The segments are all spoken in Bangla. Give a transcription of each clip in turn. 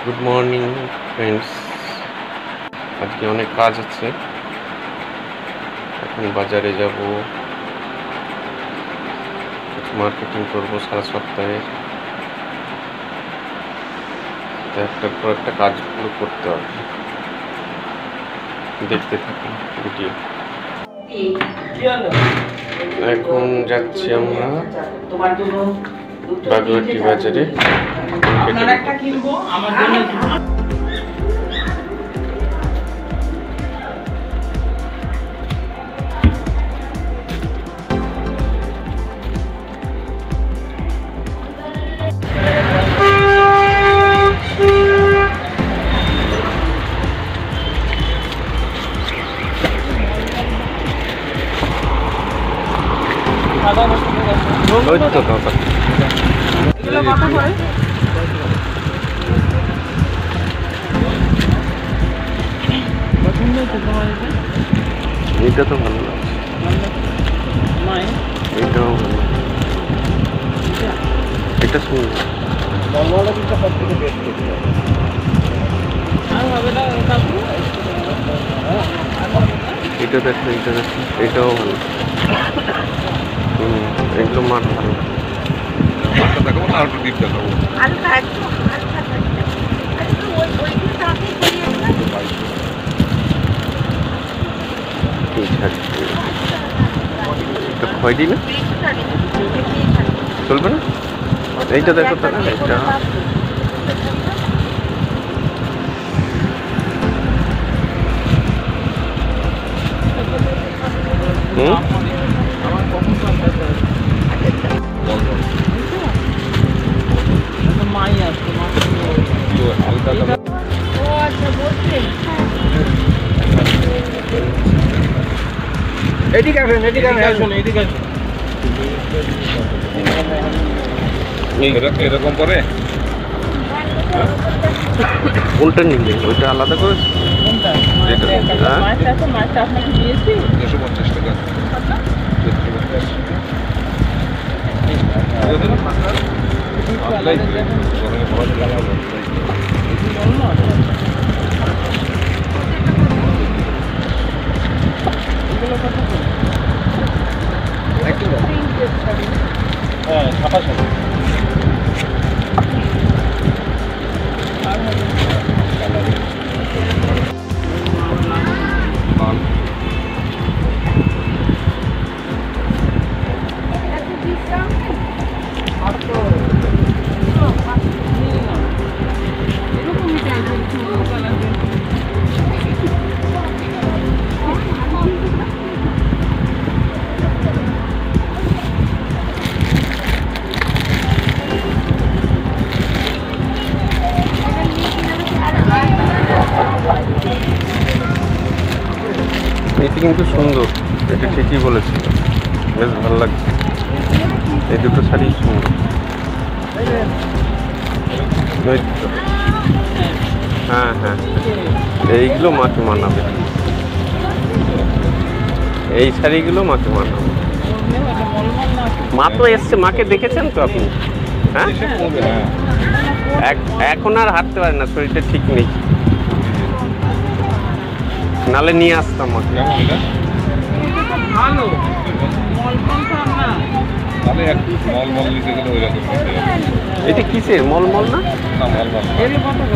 Good morning friends. আজকে অনেক কাজ আছে, এখন বাজারে যাব, মার্কেটিং করবো সারা সপ্তাহে। একটার পর একটা কাজগুলো করতে হবে, দেখতে থাকুন ভিডিও। এখন যাচ্ছি আমরা বাগুয়াটি বাজারে। ওই তো দাদা, এটা তো ভালো লাগছে, এটাও ভালো, এটা সুন্দর। এটা দেখো, এটা দেখো, এটাও ভালো। এগুলো মাঠ ভালো। খয়েরি না চলবে না, এইটা দেখো তো, এইটা এরকম করে কোনটা নিলে ওইটা আলাদা করে, যেটা 250 টাকা। এটি কিন্তু সুন্দর, এটা ঠিকই বলেছিল, বেশ ভালো লাগছে। এই দুটো শাড়ি সুন্দর। হ্যাঁ হ্যাঁ, এইগুলো মাকে মানাবে, এই শাড়িগুলো মাকে মানাবে। মা তো এসছে, মাকে দেখেছেন তো আপনি? হ্যাঁ, এখন আর হাঁটতে পারে না, শরীরটা ঠিক নেই, নালে নিয়ে আসতাম মাকে। এটা কিসের মলমল না?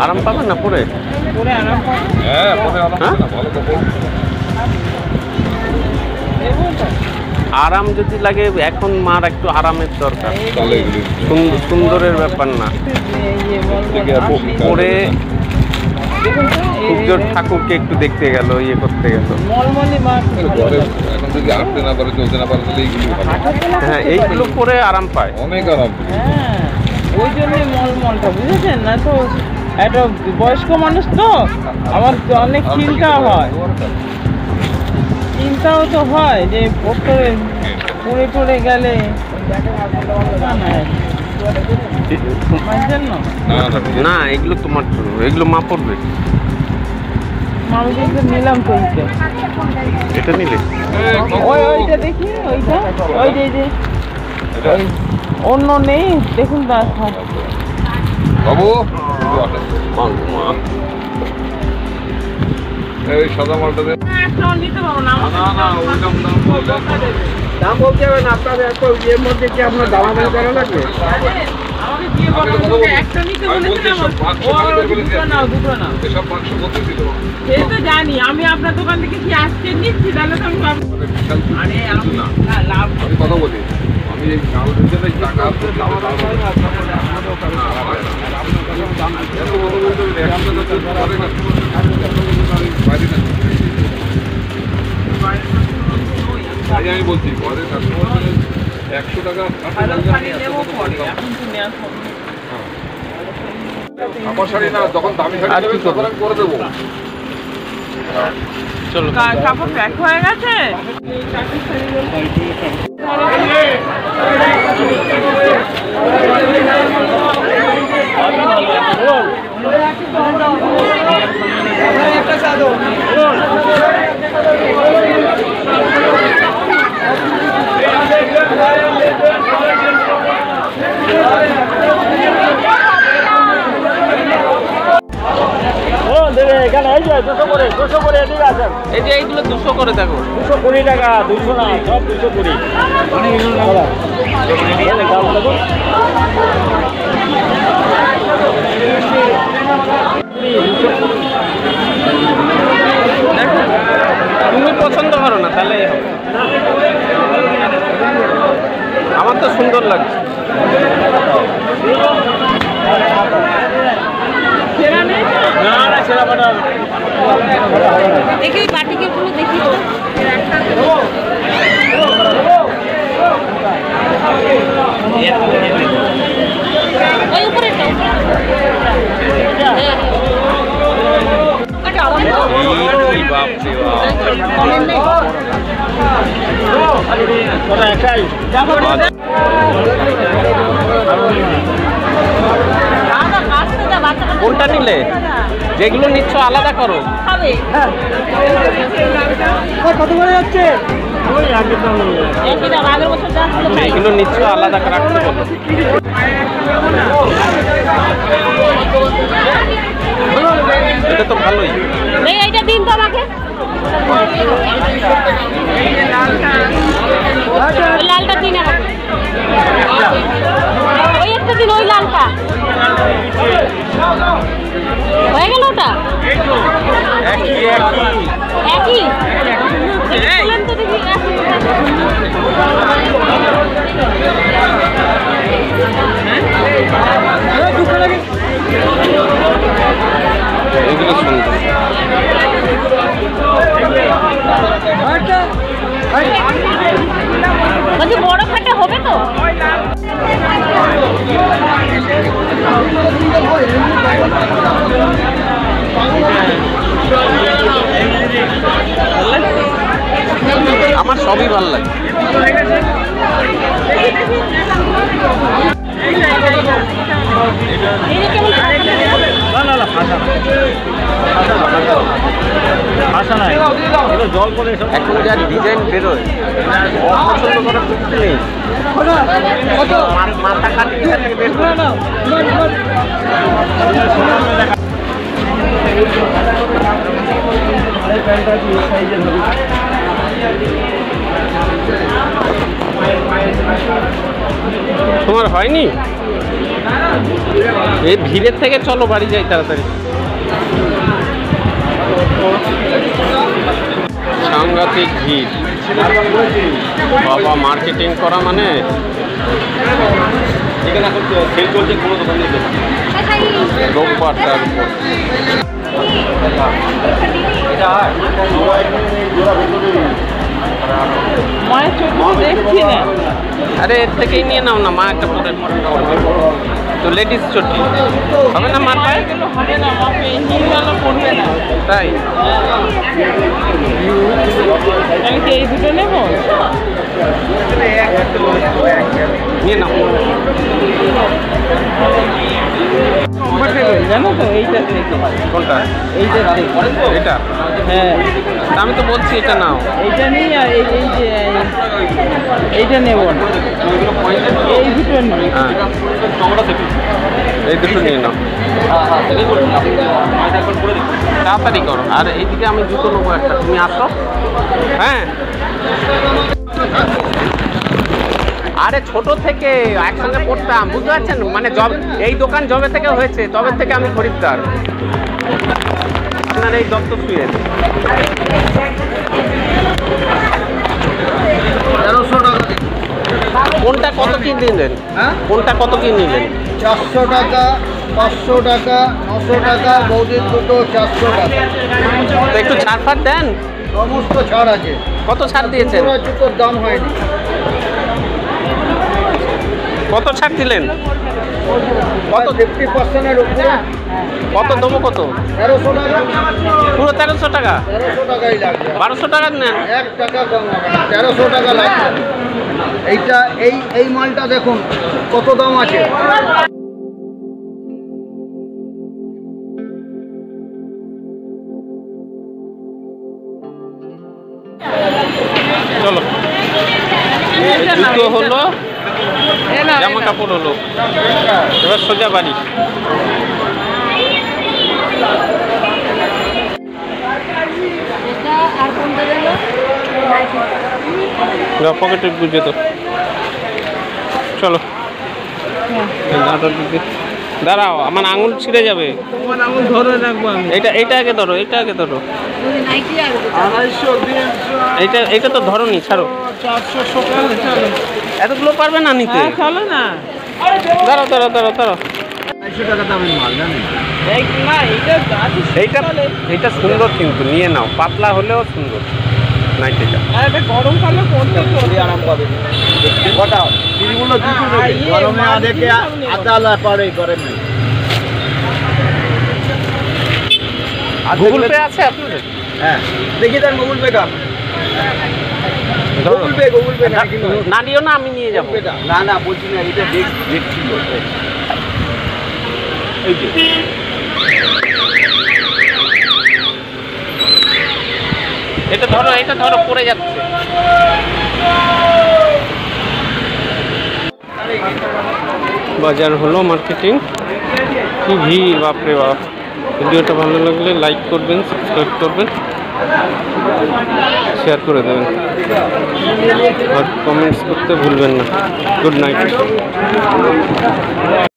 আরাম পাবেন না পরে? আরাম যদি লাগে, এখন মার একটু আরামের দরকার, সুন্দরের ব্যাপার না। পরে খুব জোর ঠাকুরকে একটু দেখতে গেল, ইয়ে করতে গেল। হ্যাঁ, এইগুলো পরে আরাম পায়, অনেক আরাম। ওই জন্যই মলমলটা, বুঝেছেন না তো? একটা বয়স্ক মানুষ তো, আমার অনেক চিন্তা হয়, চিন্তাও তো হয় যে পড়ে টরে গেলে না, এগুলো তোমার জন্য, এগুলো মা পড়বে। নিলাম তো এটা নিলে ওইটা দেখি, ওইটা ওই যে অন্য নেই দেখুন। বাবু এই সাদা মালটা দে। একটাও নিতে পারবো না, আমাকে না, না, ওইরকম দাম বললে। ধোঁকা দেবে। দাম বলতে হবে না, আপনার এত ইয়ের মধ্যে কি আপনার দামাদামি করা লাগবে? আমাকে দিয়ে বলো, তোমাকে একটা নিতে আমি বলেছে বলছি না, সব বাক্স ও খালি করে দুটো দিয়েছে। নাও, দুটো নাও। এসব বাক্স বলতে দিল। সেই তো জানি, আমি আপনার দোকান থেকে কি আজকে নিচ্ছি, তাহলে তো আমি ভাবছি, আরে আমি না, লাভ আমি কথা বলি, আমি এই চাউলের জন্য এই টাকা এত কথা বলতে হবে, 100 টাকা করে না, বাইরে না। তাই আমি বলছি ঘরে কাস্টমার 100 টাকা ভালো শাড়ি নেবো পরে, এখন তো নেওয়া সম্ভব না। আমার শাড়ি না, যখন দামি শাড়ি আর নেবে কি করবো? তখন আমি করে দেবো। চলো কাপড় প্যাক হয়ে গেছে? এখানে এই যে 200 করে এদিকে আছেন। এই যে এইগুলো 200 করে দেখো। 220 টাকা, 200 না, সব 220। তুমি পছন্দ করো না তাহলে হবে। আমার তো সুন্দর লাগছে। না না, সেরা পাটা দেখি বাটিকে গুলো দেখি তো। ওই উপরেটা এই বাপ রে বাপ। ওটা একটাই। কোনটা নিলে? যেগুলো নিচ্ছ আলাদা করো। খাবে কত করে যাচ্ছে? ওই আগের দাম নেই। একই দাম, আগের বছর যা ছিল তাই। যেগুলো নিচ্ছ আলাদা রাখতে বলো। এটা তো ভালোই। এই এইটা দিন তো আমাকে। ওই লালটা দিন আমাকে। ওই একটা দিন, ওই লালটা হয়ে গেল। ওটা একই একই বললেন তো দেখি একই। এগুলো সুন্দর। বলছি বড় খাটে হবে তো? আমার সবই ভালো লাগে। এইটা কেমন? না না না, ফাঁসা না, ফাঁসা নাই, এটা জল পড়ে সব। এখন যা ডিজাইন বেরোয় অপছন্দ করার কিছু নেই। মাথা কাটিয়ে কাটিয়ে বের করে নাও। তোমার হয়নি? এই ভিড়ের থেকে চলো বাড়ি যাই তাড়াতাড়ি। সাংঘাতিক ভিড় বাবা। মার্কেটিং করা মানে এখানে এখন সেল চলছে, কোনো দোকান নেই। রোববার তার উপর মায়ের চোখ দেখছি না। আরে এর থেকেই নিয়ে নাও না, মা একটা পরে তো লেডিস চটি হবে না মার পায়ে? এগুলো হবে না, মা পেন্টিংওয়ালা পড়বে না। তাই আমি কি এই দুটো নেবো? নিয়ে নাও। কমফোর্টেবল জানো তো, এইটা থেকে। কোনটা? এইটা থেকে। এটা? হ্যাঁ, তা আমি তো বলছি এটা নাও। এইটা নিই আর এই যে এইটা নেবো না, এই দুটো নিই। হ্যাঁ এই দুটো নিয়ে নাও। তাড়াতাড়ি করো। আর এইদিকে আমি জুতো নেবো একটা, তুমি আসো। হ্যাঁ, আরে ছোট থেকে একসঙ্গে পড়তাম, বুঝতে পারছেন? মানে এই দোকান জবে থেকে হয়েছে, তবে থেকে আমি খরিদ্দার। আপনার এই দত্ত শুয়ে 1300 টাকা। কোনটা কত কি নিলেন? হ্যাঁ, কোনটা কত কি নিলেন? 400 টাকা, 500 টাকা, 900 টাকা, বৌদির দুটো 400 টাকা। তো একটু ছাড় ফাড় দেন। সমস্ত ছাড় আছে। কত ছাড় দিয়েছেন? পুরো জুতোর দাম হয়নি। কত ছাড় দিলেন? কত 50%-এর উপরে। কত দেবো? কত? 1300 টাকা। পুরো 1300 টাকা? 1300 টাকাই লাগবে। 1200 টাকা নেন। 1 টাকা কম হবে না, 1300 টাকা লাগবে। এইটা এই মালটা দেখুন কত দাম আছে। চলো, জুতো হলো, জামা কাপড় হলো, এবার সোজা বাড়ি। পকেটে বুঝে তো। চলো দাঁড়াও, আমার আঙুল ছিঁড়ে যাবে। তোমার আঙুল ধরে রাখবো আমি। এইটা আগে ধরো, এইটা আগে ধরো। 250, এইটা তো ধরোনি, ছাড়ো। 400, চলো চলো। এতগুলো পারবে না নিতে? হ্যাঁ চলো না। দাঁড়াও দাঁড়াও দাঁড়াও দাঁড়াও। 250 টাকা দামের মাল জানেন। না এটা আছে। এইটা সুন্দর, কিন্তু নিয়ে নাও, পাতলা হলেও সুন্দর নাইটিটা। আর এটা গরমকালে পড়তে খুবই আরাম পাবে। কটা দিদিগুলো দুটো দেবে। গরমে আদেকে আদালা পারে গরমে। গুগল পে আছে আপনাদের? হ্যাঁ, দেখি তার গুগল পে কাম। ধরো। গুগল পে না কিনো। না দিও না, আমি নিয়ে যাবো। না না বলছি না, এটা দেখছিল। এই যে এটা ধরো পড়ে যাচ্ছে। বাজার হলো, মার্কেটিং, কি ভিড়, বাপরে বাপ। ভিডিওটা ভালো লাগলে লাইক করবেন, সাবস্ক্রাইব করবেন, শেয়ার করে দেবেন, আর কমেন্টস করতে ভুলবেন না। Good night.